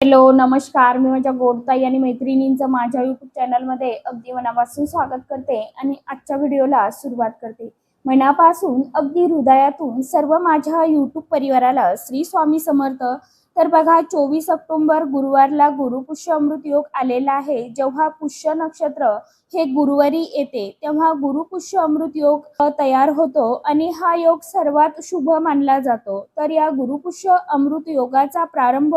Hello, नमस्कार. मी माझ्या गोडताई आणि मैत्रिणींचं माझ्या YouTube चॅनलमध्ये अगदी मनापासून स्वागत करते आणि आजच्या व्हिडिओला सुरुवात करते. मनापासून अगदी हृदयातून सर्व माझ्या YouTube परिवाराला श्री स्वामी समर्थ. तर बघा, 24 ऑक्टोबर गुरुवारला गुरुपुष्य अमृत योग आलेला आहे. जेव्हा पुष्य नक्षत्र हे गुरुवारी येते तेव्हा गुरुपुष्य अमृत योग तयार होतो आणि हा योग सर्वात शुभ मानला जातो. तर या गुरुपुष्य अमृत योगाचा प्रारंभ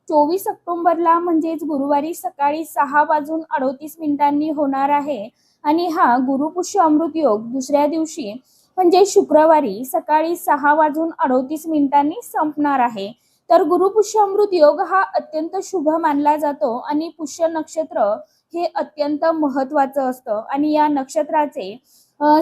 24 ऑक्टोबरला म्हणजेच गुरुवारी सकाळी 6:38 होणार आहे आणि हा गुरुपुष्य अमृत योग दुसऱ्या दिवशी म्हणजे शुक्रवारी सकाळी 6:38 संपणार आहे. तर गुरुपुष्य अमृत योग हा अत्यंत शुभ मानला जातो आणि पुष्य नक्षत्र हे अत्यंत महत्त्वाचं असतं आणि या नक्षत्राचे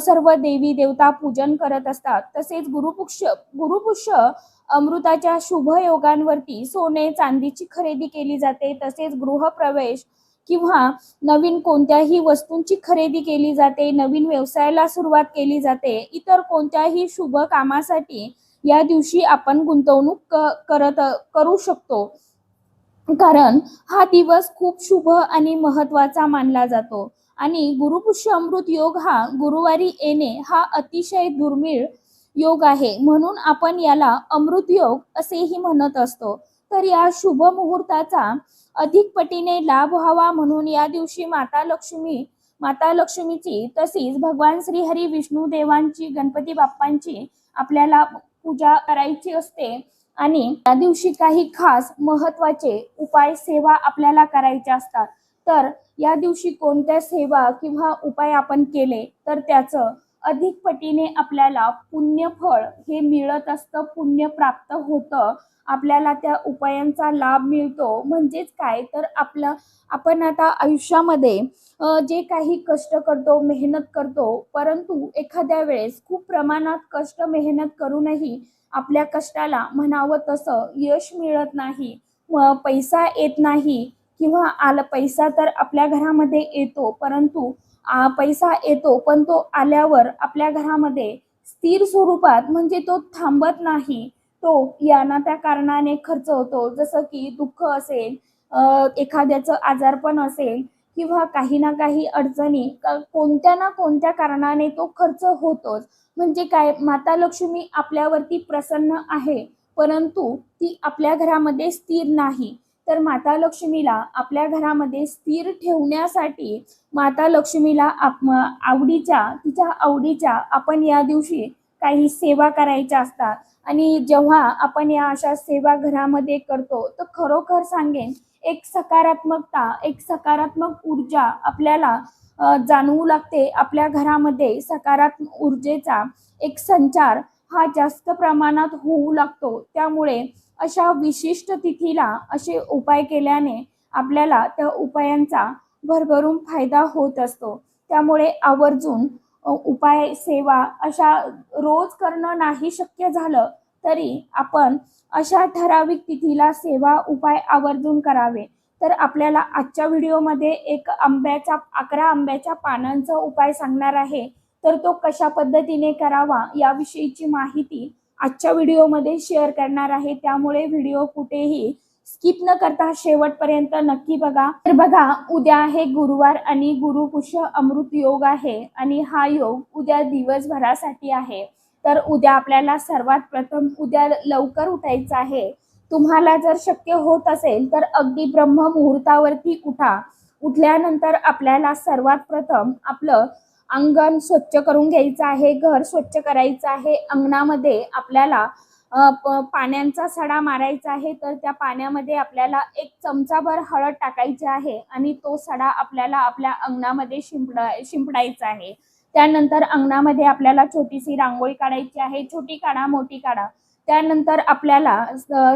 सर्व देवी देवता पूजन करत असतात. तसेच गुरुपुष्य अमृताच्या शुभ योगांवरती सोने चांदीची खरेदी केली जाते. तसेच गृहप्रवेश किंवा नवीन कोणत्याही वस्तूंची खरेदी केली जाते. नवीन व्यवसायाला सुरुवात केली जाते. इतर कोणत्याही शुभ कामासाठी या दिवशी आपण गुंतवणूक करू शकतो, कारण हा दिवस खूप शुभ आणि महत्त्वाचा मानला जातो. आणि गुरुपुष्य अमृत योग हा गुरुवारी येणे हा अतिशय दुर्मिळ योग आहे, म्हणून आपण याला अमृत योग असेही म्हणत असतो. तर या शुभ मुहूर्ताचा अधिक पटीने लाभ व्हावा म्हणून या दिवशी माता लक्ष्मीची तसेच भगवान श्री हरी विष्णू देवांची, गणपती बाप्पांची आपल्याला पूजा करायची असते आणि या दिवशी काही खास महत्त्वाचे उपाय सेवा आपल्याला करायच्या असतात. तर या दिवशी कोणत्या सेवा किंवा उपाय आपण केले तर त्याचं अधिक पटीने आपल्याला पुण्यफळ हे मिळत असतं, पुण्य प्राप्त होतं, आपल्याला त्या उपायांचा लाभ मिळतो. म्हणजेच काय तर आपण आता आयुष्यामध्ये जे काही कष्ट करतो, मेहनत करतो, परंतु एखाद्या वेळेस खूप प्रमाणात कष्ट मेहनत करूनही आपल्या कष्टाला म्हणावं तसं यश मिळत नाही, पैसा येत नाही किंवा पैसा तर आपल्या घरामध्ये येतो, परंतु पैसा येतो पण तो आल्यावर आपल्या घरामध्ये स्थिर स्वरूपात म्हणजे तो थांबत नाही, तो या ना त्या कारणाने खर्च होतो. जसं की दुःख असेल, एखाद्याचं आजारपण असेल किंवा काही ना काही अडचणी कोणत्या ना कोणत्या कारणाने तो खर्च होतोच. म्हणजे काय, माता लक्ष्मी आपल्यावरती प्रसन्न आहे परंतु ती आपल्या घरामध्ये स्थिर नाही. तर माता लक्ष्मीला आपल्या घरामध्ये स्थिर ठेवण्यासाठी माता लक्ष्मीला तिच्या आवडीच्या आपण या दिवशी काही सेवा करायच्या असतात. आणि जेव्हा आपण या अशा सेवा घरामध्ये करतो तर खरोखर सांगेन, एक सकारात्मक ऊर्जा आपल्याला जाणवू लागते. आपल्या घरामध्ये सकारात्मक ऊर्जेचा एक संचार हा जास्त प्रमाणात होऊ लागतो. त्यामुळे अशा विशिष्ट तिथीला असे उपाय केल्याने आपल्याला त्या उपायांचा भरभरून फायदा होत असतो. त्यामुळे आवर्जून उपाय सेवा अशा रोज करणं नाही शक्य झालं तरी आपण अशा ठराविक तिथीला सेवा उपाय आवर्जून करावे. तर आपल्याला आजच्या व्हिडिओमध्ये 11 आंब्याच्या पानांचा उपाय सांगणार आहे. तर तो कशा पद्धतीने करावा याविषयीची माहिती आजच्या व्हिडिओमध्ये शेअर करणार आहे. त्यामुळे व्हिडिओ कुठेही स्किप न करता शेवटपर्यंत नक्की बघा. तर बघा, उद्या आहे गुरुवार आणि गुरुपुष्य अमृत योग आहे आणि हा योग उद्या दिवसभरासाठी आहे. तर उद्या आपल्याला सर्वात प्रथम उद्या लवकर उठायचं आहे. तुम्हाला जर शक्य होत असेल तर अगदी ब्रह्म मुहूर्तावरती उठा. उठल्यानंतर आपल्याला सर्वात प्रथम आपलं अंगण स्वच्छ करून घ्यायचं आहे, घर स्वच्छ करायचं आहे. अंगणामध्ये आपल्याला पाण्याचा सडा मारायचा आहे. तर त्या पाण्यामध्ये आपल्याला 1 चमचाभर हळद टाकायची आहे आणि तो सडा आपल्याला आपल्या अंगणामध्ये शिंपडायचा आहे. त्यानंतर अंगणामध्ये आपल्याला छोटीशी रांगोळी काढायची आहे. छोटी काढा, मोठी काढा. त्यानंतर आपल्याला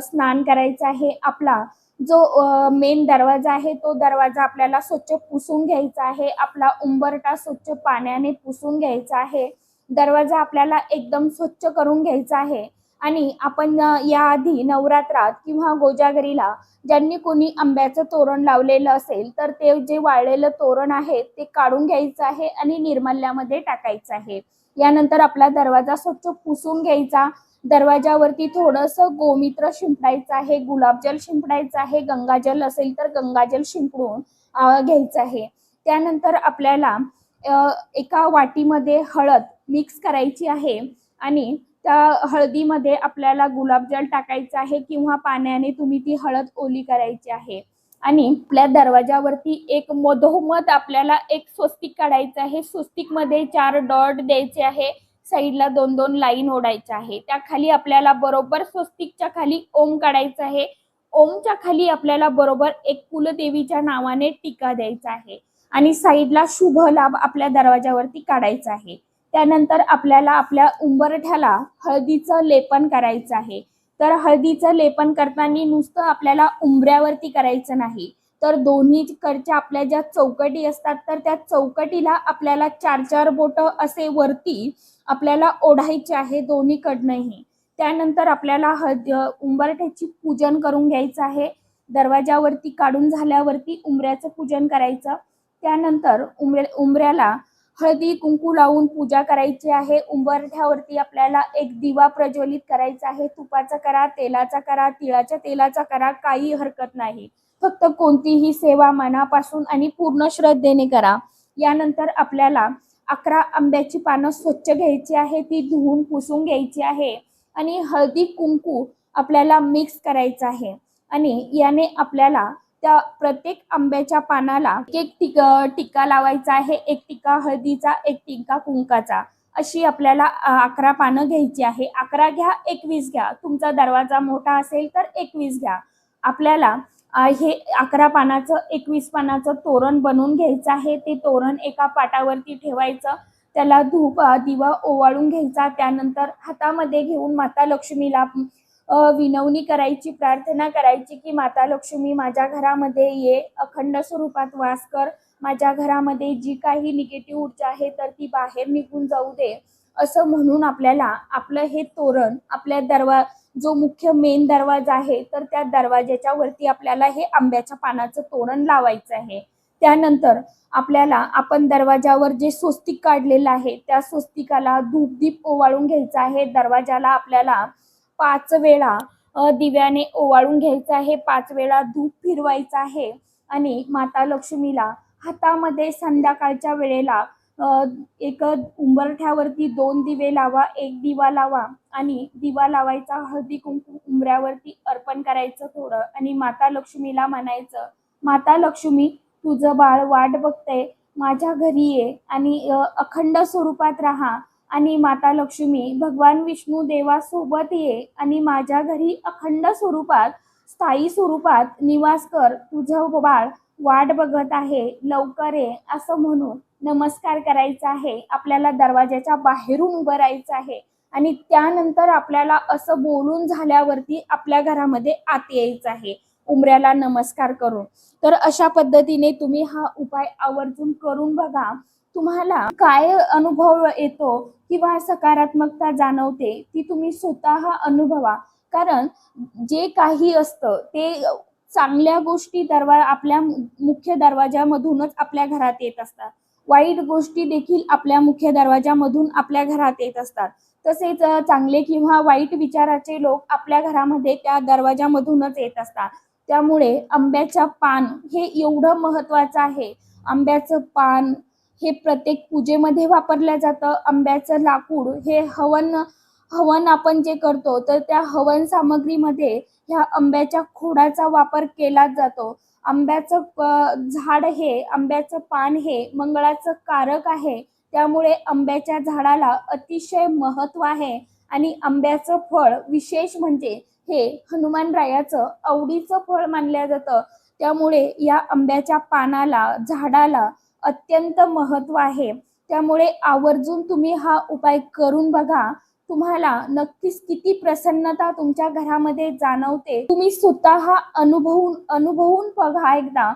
स्नान करायचं आहे. आपला जो मेन दरवाजा आहे तो दरवाजा आपल्याला स्वच्छ पुसून घ्यायचा आहे. आपला उंबरठा स्वच्छ पाण्याने पुसून घ्यायचा आहे. दरवाजा आपल्याला एकदम स्वच्छ करून घ्यायचा आहे. आणि आपण याआधी नवरात्रात किंवा कोजागरीला ज्यांनी कोणी आंब्याचं तोरण लावलेलं असेल तर ते जे वाळलेलं तोरण आहे ते काढून घ्यायचं आहे आणि निर्माल्यामध्ये टाकायचं आहे. यानंतर आपला दरवाजा स्वच्छ पुसून घ्यायचा. दरवाजावरती थोडंसं गोमित्र शिंपडायचं आहे, गुलाबजल शिंपडायचं आहे, गंगाजल असेल तर गंगाजल शिंपडून घ्यायचं आहे. त्यानंतर आपल्याला एका वाटीमध्ये हळद मिक्स करायची आहे आणि त्या हळदीमध्ये आपल्याला गुलाबजल टाकायचं आहे किंवा पाण्याने तुम्ही ती हळद ओली करायची आहे. आणि आपल्या दरवाजावरती एक मधोमध आपल्याला एक स्वस्तिक काढायचं आहे. स्वस्तिकमध्ये 4 डॉट द्यायचे आहे. साईडला 2-2 लाईन ओढायच्या आहे. त्या खाली आपल्याला बरोबर स्वस्तिकच्या खाली ओम काढायचा आहे. ओमच्या खाली आपल्याला बरोबर एक कुलदेवीच्या नावाने टीका द्यायचा आहे आणि साईडला शुभ लाभ आपल्या दरवाजावरती काढायचा आहे. त्यानंतर आपल्याला आपल्या उंबरठ्याला हळदीचं लेपन करायचं आहे. तर हळदीचं लेपन करताना नुसतं आपल्याला उंबऱ्यावरती करायचं नाही, तर दोन्हीकडच्या आपल्या ज्या चौकटी असतात तर त्या चौकटीला आपल्याला 4-4 बोटं असे वरती आपल्याला ओढायचे आहे दोन्हीकडनंही. त्यानंतर आपल्याला उंबरठ्याची पूजन करून घ्यायचं आहे. दरवाजावरती काढून झाल्यावरती उंबऱ्याचं पूजन करायचं. त्यानंतर उंबऱ्याला हळदी कुंकू लावून पूजा करायची आहे. उंबरठ्यावरती आपल्याला एक दिवा प्रज्वलित करायचा आहे. तुपाचा करा, तेलाचा करा, तिळाच्या तेलाचा करा, काही हरकत नाही. फक्त कोणतीही सेवा मनापासून आणि पूर्ण श्रद्धेने करा. यानंतर आपल्याला 11 आंब्याची पानं स्वच्छ घ्यायची आहे, ती धुवून पुसून घ्यायची आहे आणि हळदी कुंकू आपल्याला मिक्स करायचं आहे आणि याने आपल्याला त्या प्रत्येक आंब्याच्या पानाला एक टिक्का लावायचा आहे. एक टिक्का हळदीचा, एक टिक्का कुंकाचा, अशी आपल्याला 11 पानं घ्यायची आहे. 11 घ्या, 21 घ्या. तुमचा दरवाजा मोठा असेल तर 21 घ्या. आपल्याला हे 11 पानाचं 21 पानाचं तोरण बनवून घ्यायचं आहे. ते तोरण एका पाटावरती ठेवायचं. त्याला धूप दिवा ओवाळून घ्यायचा. त्यानंतर हातामध्ये घेऊन माता लक्ष्मीला विनवणी करायची, प्रार्थना करायची की माता लक्ष्मी माझ्या घरामध्ये ये, अखंड स्वरूपात वास कर. माझ्या घरामध्ये जी काही निगेटिव्ह ऊर्जा आहे तर ती बाहेर निघून जाऊ दे, असं म्हणून आपल्याला आपलं हे तोरण आपल्या जो मुख्य मेन दरवाजा आहे तर त्या दरवाजाच्या वरती आपल्याला हे आंब्याच्या पानाचं तोरण लावायचं आहे. त्यानंतर आपल्याला आपण दरवाजावर जे स्वस्तिक काढलेलं आहे त्या स्वस्तिकाला धूपदीप ओवाळून घ्यायचं आहे. दरवाजाला आपल्याला 5 वेळा दिव्याने ओवाळून घ्यायचं आहे. 5 वेळा धूप फिरवायचं आहे आणि माता लक्ष्मीला हातामध्ये संध्याकाळच्या वेळेला एक उंबरठ्यावरती 2 दिवे लावा, 1 दिवा लावा आणि दिवा लावायचा, हळदी कुंकू उंबऱ्यावरती अर्पण करायचं थोडं आणि माता लक्ष्मीला म्हणायचं, माता लक्ष्मी तुझं बाळ वाट बघतंय, माझ्या घरी ये आणि अखंड स्वरूपात राहा आणि माता लक्ष्मी भगवान विष्णू देवासोबत ये आणि माझ्या घरी अखंड स्वरूपात स्थायी स्वरूपात निवास कर. तुझं बाळ वाट बघत आहे, लवकर ये, असं म्हणून नमस्कार करायचा आहे. आपल्याला दरवाजाच्या बाहेरून उभं राहायचं आहे आणि त्यानंतर आपल्याला असं बोलून झाल्यावरती आपल्या घरामध्ये आत यायचं आहे उंबऱ्याला नमस्कार करून. तर अशा पद्धतीने तुम्ही हा उपाय आवर्जून करून बघा. तुम्हाला काय अनुभव येतो किंवा सकारात्मकता जाणवते ती तुम्ही स्वतः अनुभवा. कारण जे काही असतं ते चांगल्या गोष्टी आपल्या मुख्य दरवाजामधूनच आपल्या घरात येत असतात. वाईट गोष्टी देखील आपल्या मुख्य दरवाजामधून आपल्या घरात येत असतात. तसेच चांगले किंवा वाईट विचाराचे लोक आपल्या घरामध्ये त्या दरवाजामधूनच येत असतात. त्यामुळे आंब्याचं पान हे एवढं महत्त्वाचं आहे. आंब्याचं पान हे प्रत्येक पूजेमध्ये वापरलं जातं. आंब्याचं लाकूड हे हवन आपण जे करतो तर त्या हवन सामग्रीमध्ये ह्या आंब्याच्या खोडाचा वापर केला जातो. आंब्याचं आंब्याचं पान हे मंगळाचं कारक आहे. त्यामुळे आंब्याच्या झाडाला अतिशय महत्त्व आहे आणि आंब्याचं फळ विशेष म्हणजे हे हनुमानरायाचं आवडीचं फळ मानलं जातं. त्यामुळे या आंब्याच्या पानाला, झाडाला अत्यंत महत्त्व आहे. त्यामुळे आवर्जून तुम्ही हा उपाय करून बघा. तुम्हाला नक्कीच किती प्रसन्नता तुमच्या घरामध्ये जाणवते तुम्ही स्वतः अनुभवून बघा एकदा.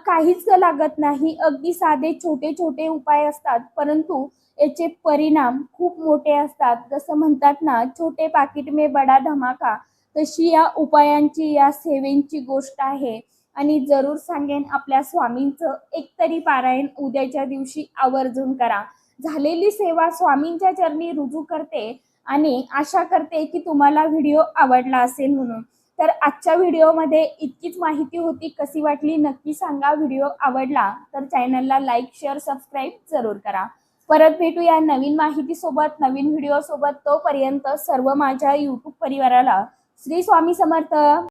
काहीच लागत नाही. अगदी साधे छोटे छोटे उपाय असतात, परंतु याचे परिणाम खूप मोठे असतात. जसं म्हणतात ना, छोटे पाकिट में बडा धमाका, तशी या उपायांची, या सेवेंची गोष्ट आहे. आणि जरूर सांगेन आपल्या स्वामींचं एकतरी पारायण उद्याच्या दिवशी आवर्जून करा. झालेली सेवा स्वामींच्या चरणी रुजू करते आणि आशा करते की तुम्हाला व्हिडिओ आवडला असेल म्हणून. तर आजच्या व्हिडिओमध्ये इतकीच माहिती होती. कशी वाटली नक्की सांगा. व्हिडिओ आवडला तर चॅनलला लाईक, शेअर, सबस्क्राईब जरूर करा. परत भेटूया नवीन माहितीसोबत, नवीन व्हिडिओसोबत. तोपर्यंत सर्व माझ्या यूट्यूब परिवाराला श्री स्वामी समर्थ.